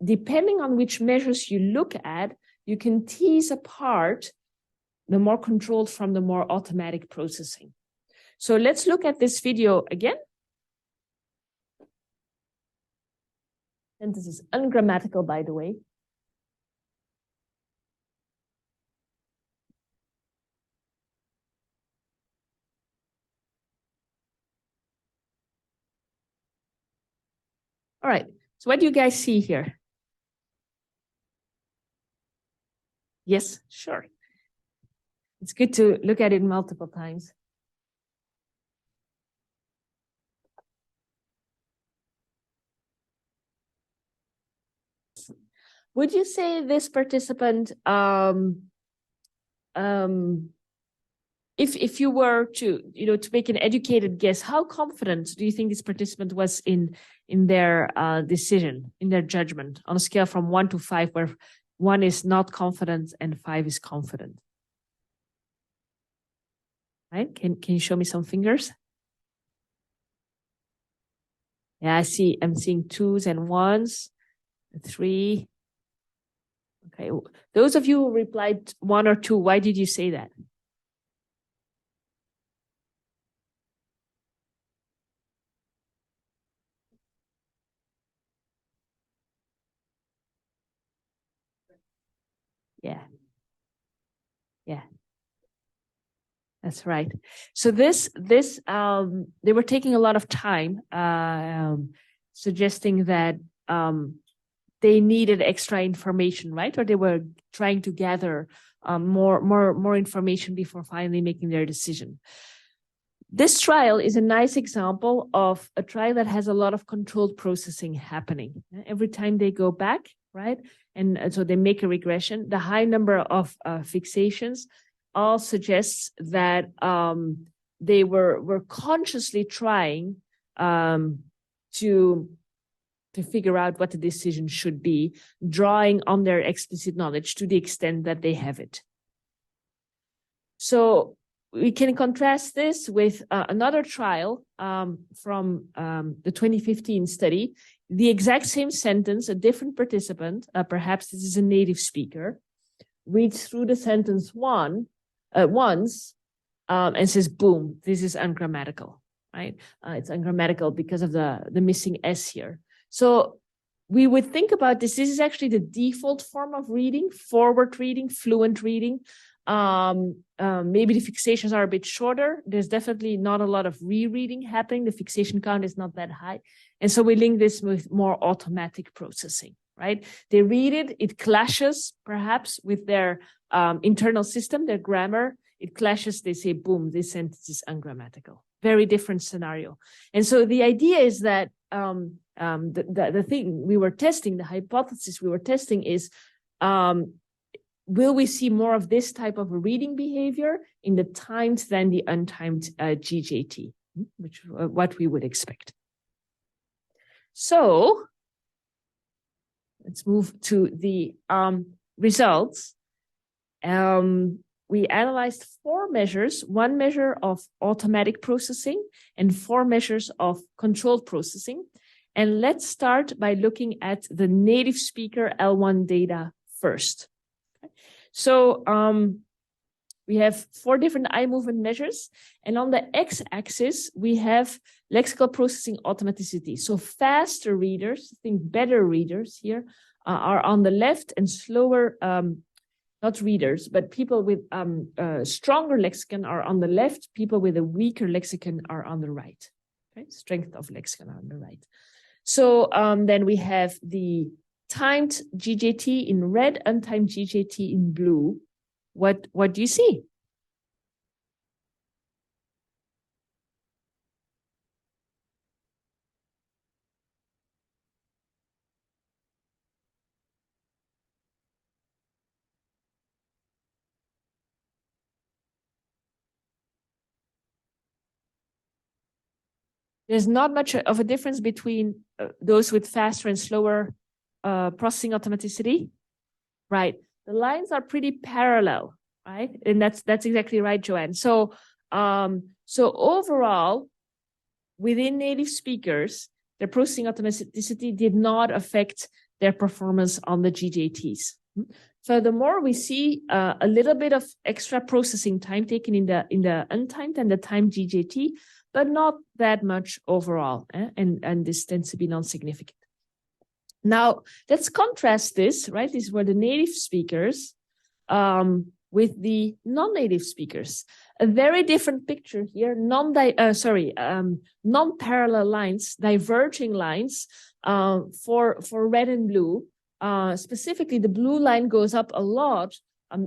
depending on which measures you look at, you can tease apart the more controlled from the more automatic processing. So let's look at this video again. And this is ungrammatical, by the way. All right, so what do you guys see here? Yes, sure. It's good to look at it multiple times. Would you say this participant, if you were to, to make an educated guess, how confident do you think this participant was in their decision, in their judgment, on a scale from 1 to 5, where 1 is not confident and 5 is confident? Right? Can you show me some fingers? Yeah, I'm seeing 2s and 1s, 3. Okay, those of you who replied 1 or 2, why did you say that? Yeah, that's right. So this they were taking a lot of time, suggesting that they needed extra information, right? Or they were trying to gather more information before finally making their decision. This trial is a nice example of a trial that has a lot of controlled processing happening. Every time they go back, right? And so they make a regression. The high number of fixations all suggests that they were consciously trying to figure out what the decision should be, drawing on their explicit knowledge to the extent that they have it. So we can contrast this with another trial from the 2015 study. The exact same sentence, a different participant, perhaps this is a native speaker, reads through the sentence once and says, boom, this is ungrammatical, right? It's ungrammatical because of the missing S here. So we would think about this. This is actually the default form of reading, forward reading, fluent reading. Maybe the fixations are a bit shorter. There's definitely not a lot of rereading happening. The fixation count is not that high. And so we link this with more automatic processing, right? They read it, it clashes perhaps with their internal system, their grammar. It clashes, they say, boom, this sentence is ungrammatical. Very different scenario. And so the idea is that the thing we were testing, the hypothesis we were testing is, will we see more of this type of reading behavior in the timed than the untimed GJT, which what we would expect. So let's move to the results. We analyzed 4 measures, 1 measure of automatic processing and 4 measures of controlled processing. And let's start by looking at the native speaker L1 data first. So we have 4 different eye movement measures. And on the x-axis, we have lexical processing automaticity. So faster readers, think better readers here, are on the left, and slower, not readers, but people with stronger lexicon are on the left. People with a weaker lexicon are on the right. Okay? Strength of lexicon on the right. So then we have the timed GJT in red, untimed GJT in blue. What do you see? There's not much of a difference between those with faster and slower processing automaticity, right? The lines are pretty parallel, right? And that's exactly right, Joanne. So overall, within native speakers, their processing automaticity did not affect their performance on the GJTs. Furthermore, we see a little bit of extra processing time taken in the untimed and the timed GJT, but not that much overall, and this tends to be non-significant. Now, let's contrast this, right? These were the native speakers with the non-native speakers. A very different picture here, non-parallel lines, diverging lines for red and blue. Specifically, the blue line goes up a lot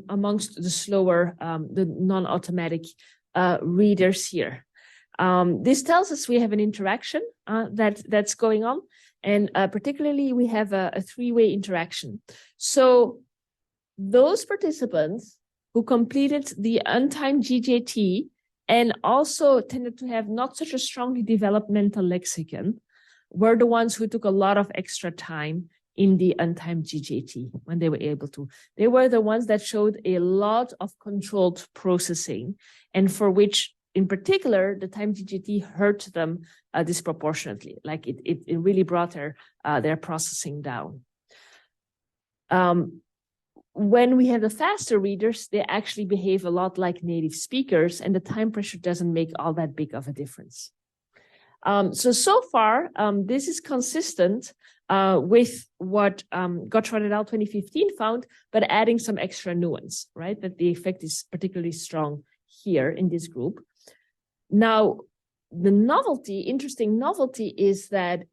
amongst the slower, the non-automatic readers here. This tells us we have an interaction that's going on, and particularly we have a three-way interaction. So those participants who completed the untimed GJT and also tended to have not such a strongly developmental lexicon were the ones who took a lot of extra time in the untimed GJT when they were able to. They were the ones that showed a lot of controlled processing, and for which in particular, the time GJT hurt them disproportionately. Like it really brought their processing down. When we have the faster readers, they actually behave a lot like native speakers, and the time pressure doesn't make all that big of a difference. So far, this is consistent with what Godfroid et al. 2015 found, but adding some extra nuance, right? That the effect is particularly strong here in this group. Now, the interesting novelty is that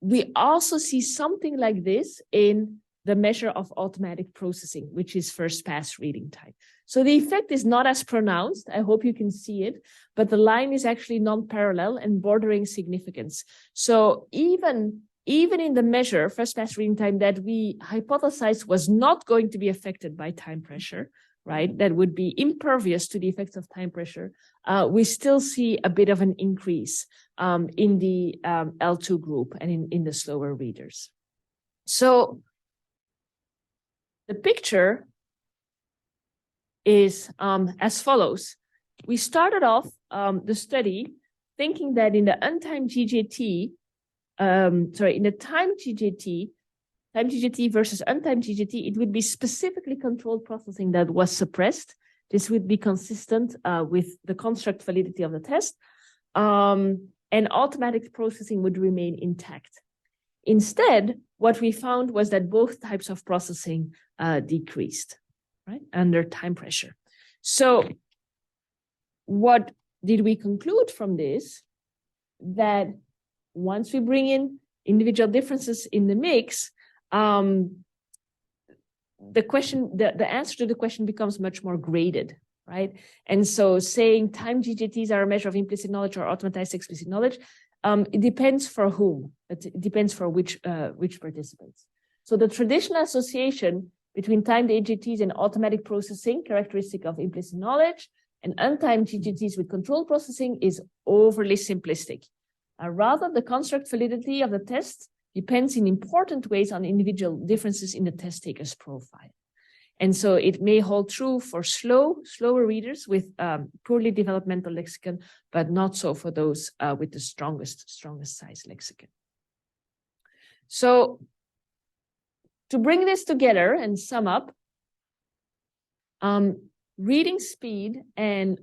we also see something like this in the measure of automatic processing, which is first pass reading time. So the effect is not as pronounced. I hope you can see it, but the line is actually non-parallel and bordering significance. So even in the measure, first pass reading time, that we hypothesized was not going to be affected by time pressure, right, that would be impervious to the effects of time pressure, we still see a bit of an increase in the L2 group and in the slower readers. So the picture is as follows. We started off the study thinking that in the untimed GJT, in the timed GJT, time GJT versus untimed GJT, it would be specifically controlled processing that was suppressed. This would be consistent with the construct validity of the test, and automatic processing would remain intact. Instead, what we found was that both types of processing decreased, right, under time pressure. So what did we conclude from this? That once we bring in individual differences in the mix, the answer to the question becomes much more graded, right? And so saying time GJTs are a measure of implicit knowledge or automatized explicit knowledge, it depends for whom. It depends for which participants. So the traditional association between timed AGTs and automatic processing, characteristic of implicit knowledge, and untimed GJTs with controlled processing is overly simplistic. Rather, the construct validity of the test depends in important ways on individual differences in the test taker's profile. And so it may hold true for slower readers with poorly developmental lexicon, but not so for those with the strongest size lexicon. So to bring this together and sum up, reading speed and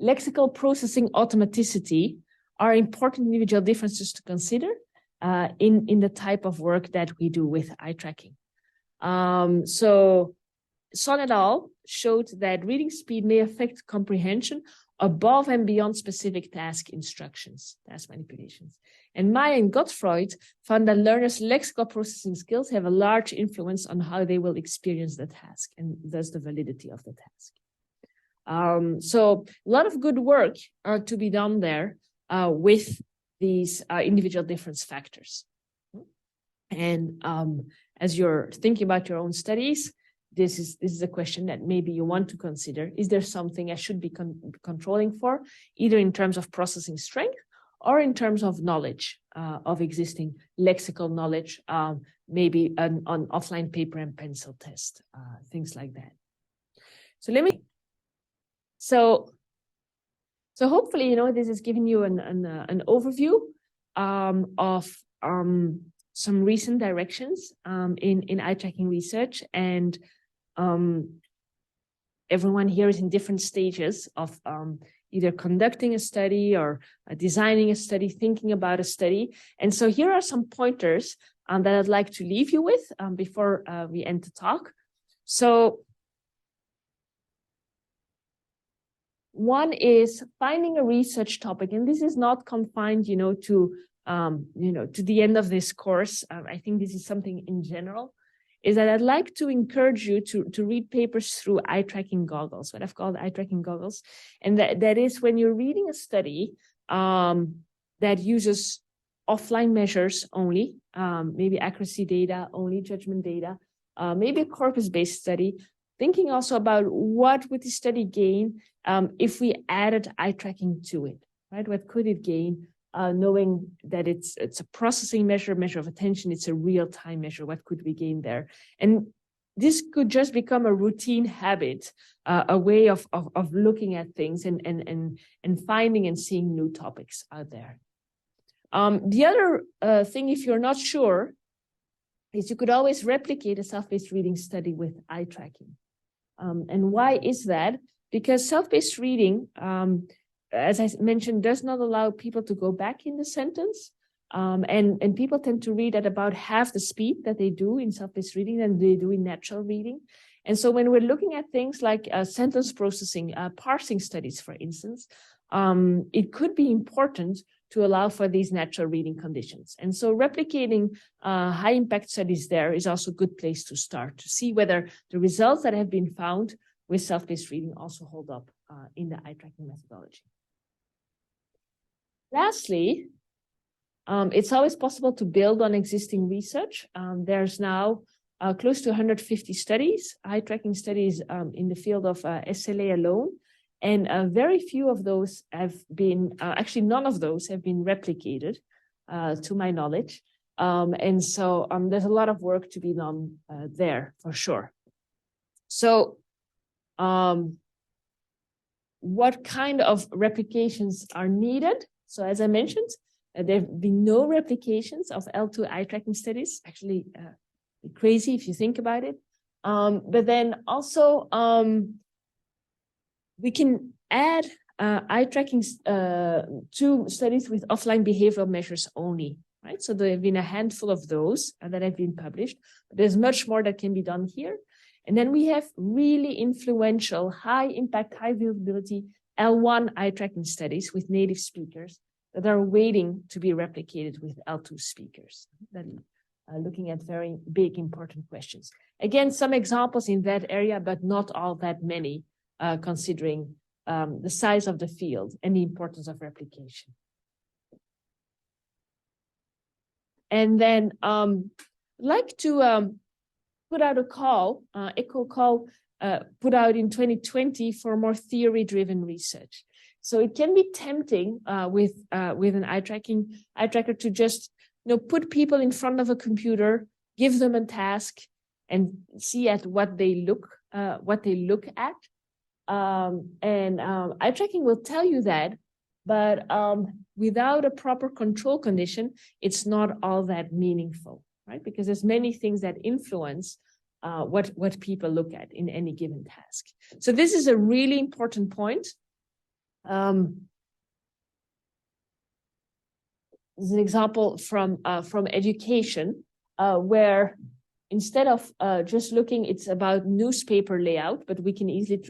lexical processing automaticity are important individual differences to consider in the type of work that we do with eye tracking. So Son et al. Showed that reading speed may affect comprehension above and beyond specific task instructions, task manipulations. And Meyer and Godfroid found that learners' lexical processing skills have a large influence on how they will experience the task and thus the validity of the task. So a lot of good work to be done there with these individual difference factors. And as you're thinking about your own studies, this is a question that maybe you want to consider. Is there something I should be controlling for, either in terms of processing strength or in terms of knowledge, of existing lexical knowledge, maybe an offline paper and pencil test, things like that. So hopefully, this is giving you an overview of some recent directions in eye tracking research, and everyone here is in different stages of either conducting a study or designing a study, thinking about a study. And so here are some pointers that I'd like to leave you with before we end the talk. So one is finding a research topic, and this is not confined, to the end of this course. I think this is something in general, is that I'd like to encourage you to read papers through eye tracking goggles, what I've called eye tracking goggles. And that is when you're reading a study that uses offline measures only, maybe accuracy data, only judgment data, maybe a corpus-based study, thinking also about what would the study gain if we added eye tracking to it, right? What could it gain? Knowing that it's a processing measure of attention, it's a real-time measure, what could we gain there? And this could just become a routine habit, a way of looking at things and finding and seeing new topics out there. The other thing, if you're not sure, is you could always replicate a self-paced reading study with eye tracking. And why is that? Because self-paced reading, as I mentioned, does not allow people to go back in the sentence. And people tend to read at about half the speed that they do in self-paced reading than they do in natural reading. And so when we're looking at things like sentence processing, parsing studies, for instance, it could be important to allow for these natural reading conditions. And so replicating high impact studies there is also a good place to start, to see whether the results that have been found with self-paced reading also hold up in the eye tracking methodology. Lastly, it's always possible to build on existing research. There's now close to 150 studies, eye tracking studies in the field of SLA alone. And very few of those have been, actually none of those have been replicated to my knowledge. And so there's a lot of work to be done there for sure. So what kind of replications are needed? So as I mentioned, there have been no replications of L2 eye tracking studies, actually crazy if you think about it. But then also we can add eye tracking to studies with offline behavioral measures only, right? So there have been a handful of those that have been published, but there's much more that can be done here. And then we have really influential, high impact, high visibility L1 eye tracking studies with native speakers that are waiting to be replicated with L2 speakers that are looking at very big, important questions. Again, some examples in that area, but not all that many, considering the size of the field and the importance of replication. And then I'd like to put out a call, ECHO call, put out in 2020 for more theory-driven research. So it can be tempting with an eye tracker to just put people in front of a computer, give them a task, and see at what they look at. And eye tracking will tell you that, but without a proper control condition, it's not all that meaningful, right? Because there's many things that influence what people look at in any given task. So this is a really important point. This is an example from education, where instead of just looking, it's about newspaper layout, but we can easily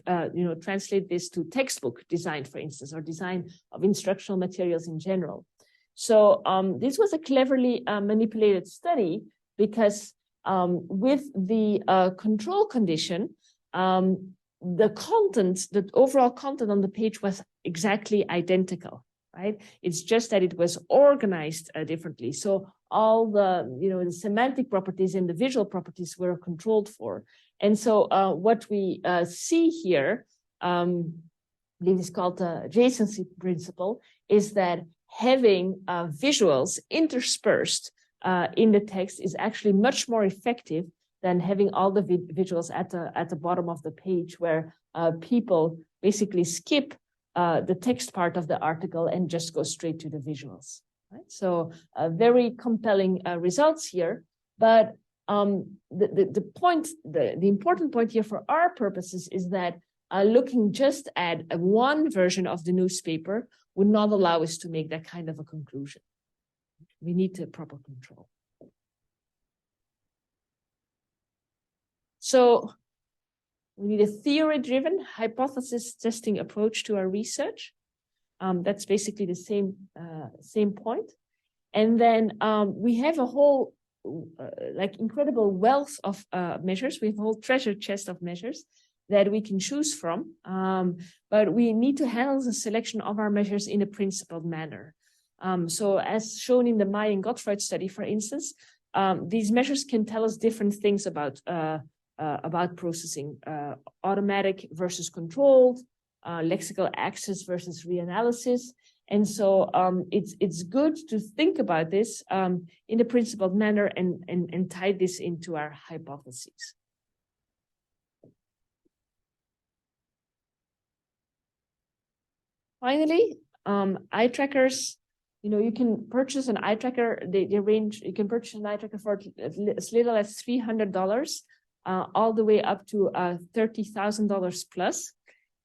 translate this to textbook design, for instance, or design of instructional materials in general. So this was a cleverly manipulated study because with the control condition, the content, the overall content on the page was exactly identical, right? It's just that it was organized differently. So all the, the semantic properties and the visual properties were controlled for. And so what we see here, I believe it's called the adjacency principle, is that having visuals interspersed in the text is actually much more effective than having all the visuals at the bottom of the page, where people basically skip the text part of the article and just go straight to the visuals. Right? So very compelling results here. But the important point here for our purposes is that looking just at one version of the newspaper would not allow us to make that kind of a conclusion. We need the proper control. So we need a theory-driven, hypothesis testing approach to our research. That's basically the same point. And then we have a whole incredible wealth of measures. We have a whole treasure chest of measures that we can choose from. But we need to handle the selection of our measures in a principled manner. So as shown in the Aline Godfroid study, for instance, these measures can tell us different things about processing, automatic versus controlled, lexical access versus reanalysis. And so it's good to think about this in a principled manner and tie this into our hypotheses. Finally, eye trackers. You can purchase an eye tracker. They range. You can purchase an eye tracker for as little as $300, all the way up to $30,000 plus.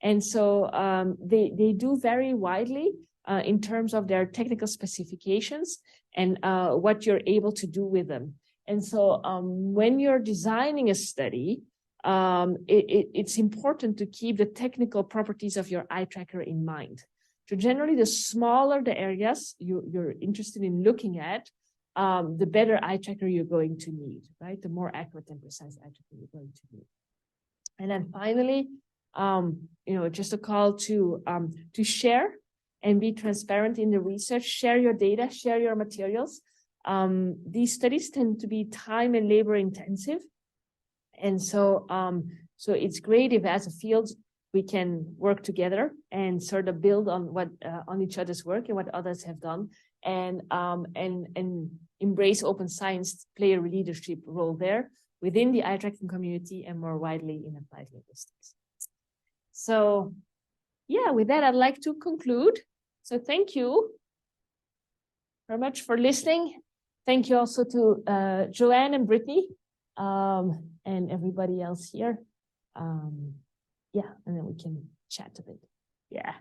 And so they do vary widely in terms of their technical specifications and what you're able to do with them. And so when you're designing a study, it's important to keep the technical properties of your eye tracker in mind. So generally, the smaller the areas you're interested in looking at, the better eye tracker you're going to need, right? The more accurate and precise eye tracker you're going to need. And then finally, just a call to share and be transparent in the research. Share your data, share your materials. These studies tend to be time and labor intensive. And so it's great if as a field, we can work together and sort of build on what on each other's work and what others have done, and embrace open science, play a leadership role there within the eye tracking community and more widely in applied linguistics. So, yeah, with that, I'd like to conclude. So thank you very much for listening. Thank you also to Joanne and Brittany and everybody else here. Yeah, and then we can chat a bit. Yeah.